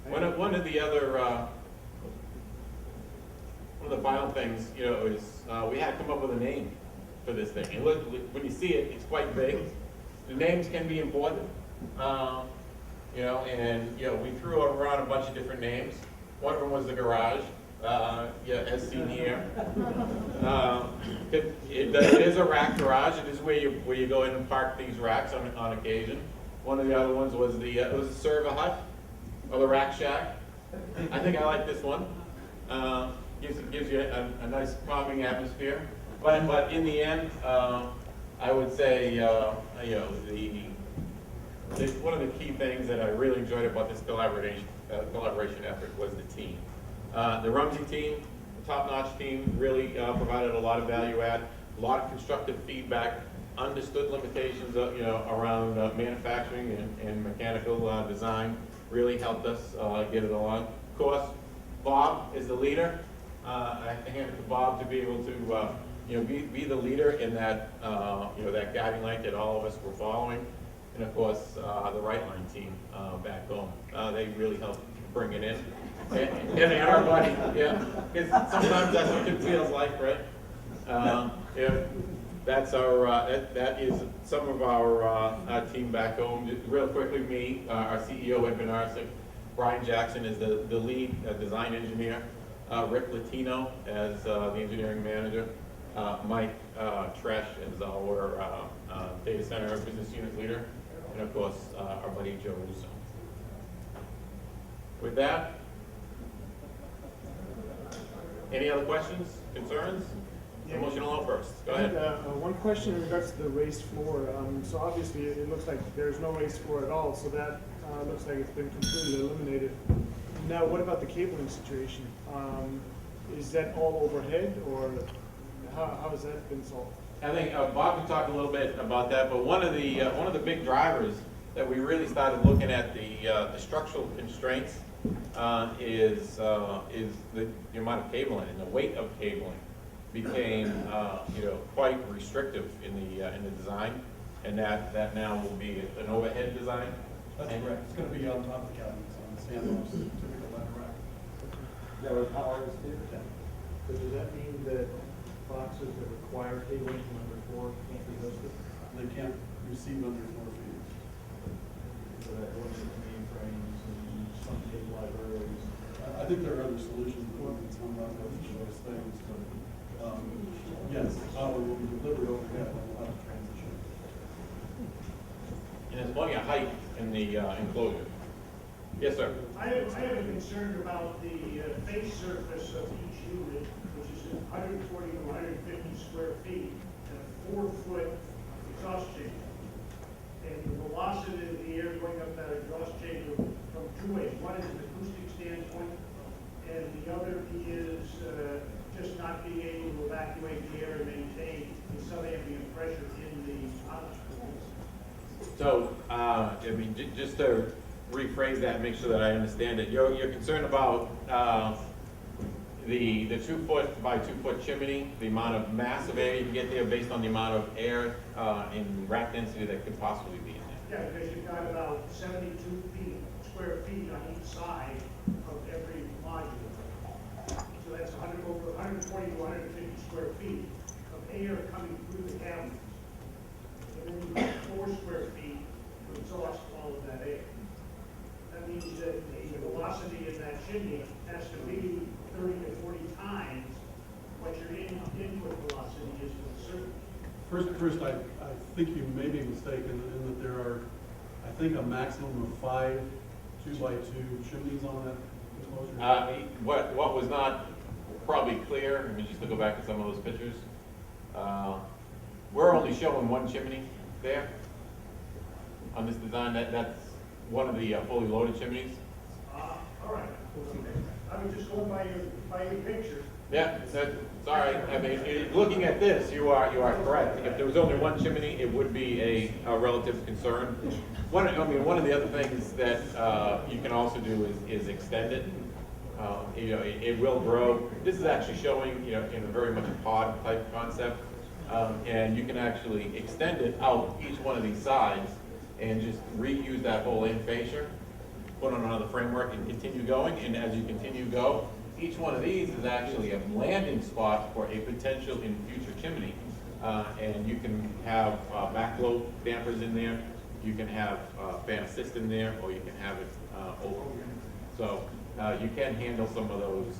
One of the other, one of the final things, you know, is we had to come up with a name for this thing. And look, when you see it, it's quite big. The names can be important, you know, and you know, we threw around a bunch of different names. One of them was the garage, yeah, as seen here. It is a rack garage. It is where you go in and park these racks on occasion. One of the other ones was it was a server hut, or the rack shack. I think I like this one. Gives you a nice calming atmosphere. But in the end, I would say, you know, one of the key things that I really enjoyed about this collaboration effort was the team. The Rumsey team, the top-notch team, really provided a lot of value add, a lot of constructive feedback, understood limitations, you know, around manufacturing and mechanical design. Really helped us get it along. Of course, Bob is the leader. I hand it to Bob to be able to, you know, be the leader in that, you know, that guiding light that all of us were following. And of course, the Wright line team back home. They really helped bring it in. And everybody, yeah, because sometimes that's what it feels like, right? Yeah, that's our, that is some of our team back home. Just real quickly, me, our CEO, Ed Benarsic, Brian Jackson is the lead design engineer, Rick Latino as the engineering manager, Mike Tresh is our data center business unit leader, and of course, our buddy Joe Russo. With that, any other questions, concerns? Emotional outbursts. Go ahead. One question in regards to the raised floor. So obviously it looks like there's no raised floor at all, so that looks like it's been completely eliminated. Now, what about the cabling situation? Is that all overhead, or how has that been solved? I think Bob can talk a little bit about that, but one of the big drivers that we really started looking at the structural constraints is the amount of cabling, and the weight of cabling became you know, quite restrictive in the design, and that now will be an overhead design. That's correct. It's going to be on top of the cabinets on the sandbox, typical ladder rack. That was how I was doing. So does that mean that boxes that require cabling from under 4 can't be listed? They can't receive under 4 feet. So that looks at mainframes and some cable libraries. I think there are other solutions, but some not those things. But yes, power will be delivered overhead and we'll have to transition. And there's plenty of height in the enclosure. Yes, sir. I have a concern about the face surface of each unit, which is 140 to 150 square feet, and a 4-foot exhaust chamber. And the velocity of the air going up that exhaust chamber from 2 ways. One is an acoustic standpoint, and the other is just not being able to evacuate the air and maintain the subambient pressure in the object. So, I mean, just to rephrase that and make sure that I understand it, you're concerned about the 2-foot by 2-foot chimney, the amount of mass of air you can get there based on the amount of air in rack density that could possibly be in there. Yeah, because you've got about 72 square feet on each side of every module. So that's over 140 to 150 square feet of air coming through the cabinet. And then you've got 4 square feet to exhaust all of that air. That means that the velocity in that chimney has to be 30 to 40 times what your input velocity is for the surface. First, I think you may be mistaken in that there are, I think, a maximum of 5 2x2 chimneys on that enclosure. What was not probably clear, I mean, just to go back to some of those pictures, we're only showing 1 chimney there on this design. That's one of the fully loaded chimneys. All right. I was just going by your picture. Yeah, sorry. I mean, looking at this, you are correct. If there was only 1 chimney, it would be a relative concern. One of the other things that you can also do is extend it. You know, it will grow. This is actually showing, you know, in a very much a pod type concept, and you can actually extend it out each one of these sides and just reuse that whole end fascia. put on another framework and continue going. And as you continue to go, each one of these is actually a landing spot for a potential in future chimney. And you can have backflow dampers in there, you can have fan assist in there, or you can have it open. So you can handle some of those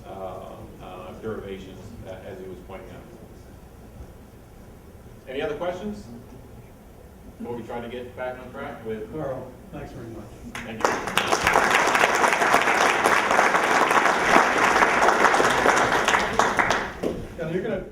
derivations as he was pointing out. Any other questions? Before we try to get back on track with, Carl, thanks very much. thank you. Now, you're gonna,